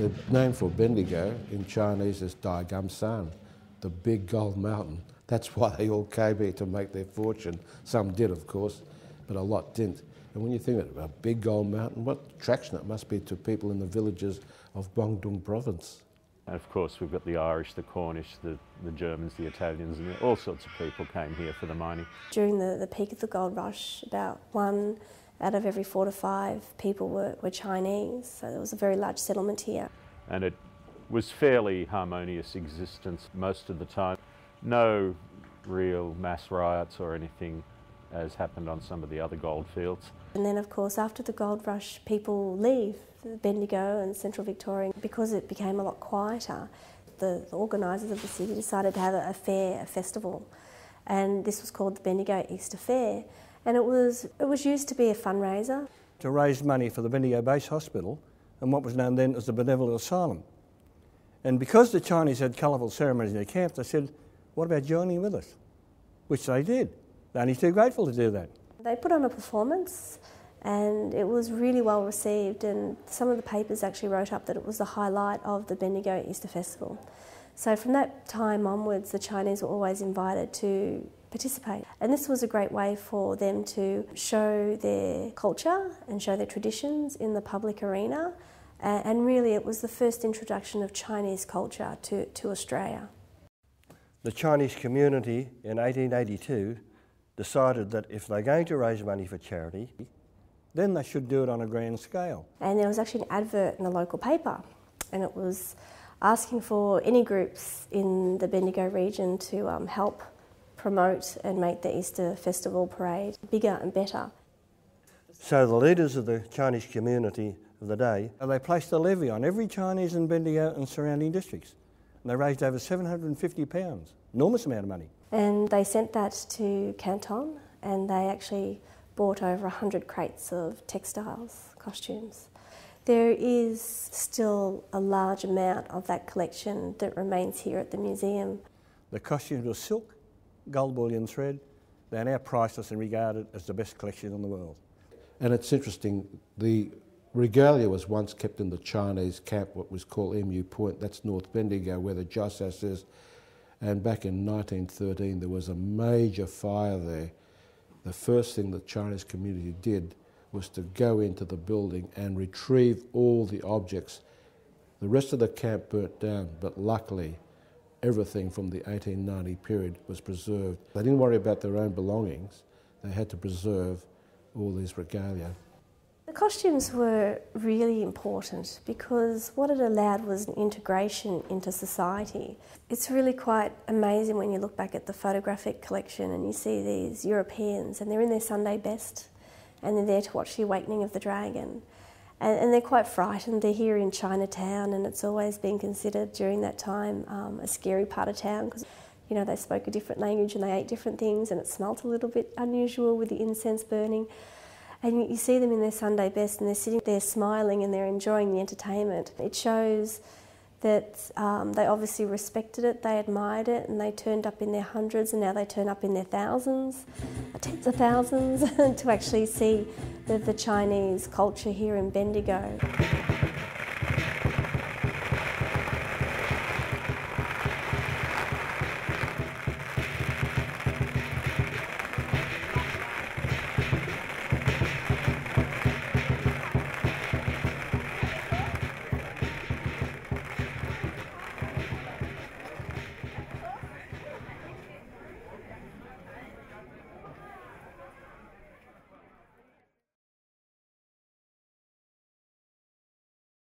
The name for Bendigo in Chinese is Dai Gam San, the big gold mountain. That's why they all came here, to make their fortune. Some did, of course, but a lot didn't. And when you think about a big gold mountain, what attraction it must be to people in the villages of Guangdong province. And of course we've got the Irish, the Cornish, the Germans, the Italians, and all sorts of people came here for the mining. During the peak of the gold rush, about 1 out of every 4 to 5 people were Chinese, so there was a very large settlement here. And it was fairly harmonious existence most of the time. No real mass riots or anything as happened on some of the other gold fields. And then of course after the gold rush people leave Bendigo and Central Victoria because it became a lot quieter. The organisers of the city decided to have a fair, a festival, and this was called the Bendigo Easter Fair, and it was used to be a fundraiser. To raise money for the Bendigo Base Hospital and what was known then as the Benevolent Asylum. And because the Chinese had colourful ceremonies in their camp, they said, what about joining with us? Which they did. They're only too grateful to do that. They put on a performance and it was really well received, and some of the papers actually wrote up that it was the highlight of the Bendigo Easter Festival. So from that time onwards, the Chinese were always invited to participate. And this was a great way for them to show their culture and show their traditions in the public arena. And really it was the first introduction of Chinese culture to Australia. The Chinese community in 1882 decided that if they're going to raise money for charity, then they should do it on a grand scale. And there was actually an advert in the local paper, and it was asking for any groups in the Bendigo region to help promote and make the Easter Festival parade bigger and better. So the leaders of the Chinese community of the day, they placed a levy on every Chinese in Bendigo and surrounding districts. And they raised over £750, enormous amount of money. And they sent that to Canton, and they actually bought over 100 crates of textiles, costumes. There is still a large amount of that collection that remains here at the museum. The costumes were silk, gold bullion thread. They're now priceless and regarded as the best collection in the world. And it's interesting, the regalia was once kept in the Chinese camp, what was called Emu Point. That's North Bendigo, where the Joss House is. And back in 1913, there was a major fire there. The first thing the Chinese community did was to go into the building and retrieve all the objects. The rest of the camp burnt down, but luckily everything from the 1890 period was preserved. They didn't worry about their own belongings. They had to preserve all these regalia. The costumes were really important because what it allowed was an integration into society. It's really quite amazing when you look back at the photographic collection and you see these Europeans and they're in their Sunday best and they're there to watch the awakening of the dragon. And they're quite frightened. They're here in Chinatown, and it's always been considered during that time a scary part of town because, you know, they spoke a different language and they ate different things, and it smelt a little bit unusual with the incense burning. And you see them in their Sunday best and they're sitting there smiling and they're enjoying the entertainment. It shows that they obviously respected it, they admired it, and they turned up in their hundreds, and now they turn up in their thousands, tens of thousands, to actually see the Chinese culture here in Bendigo.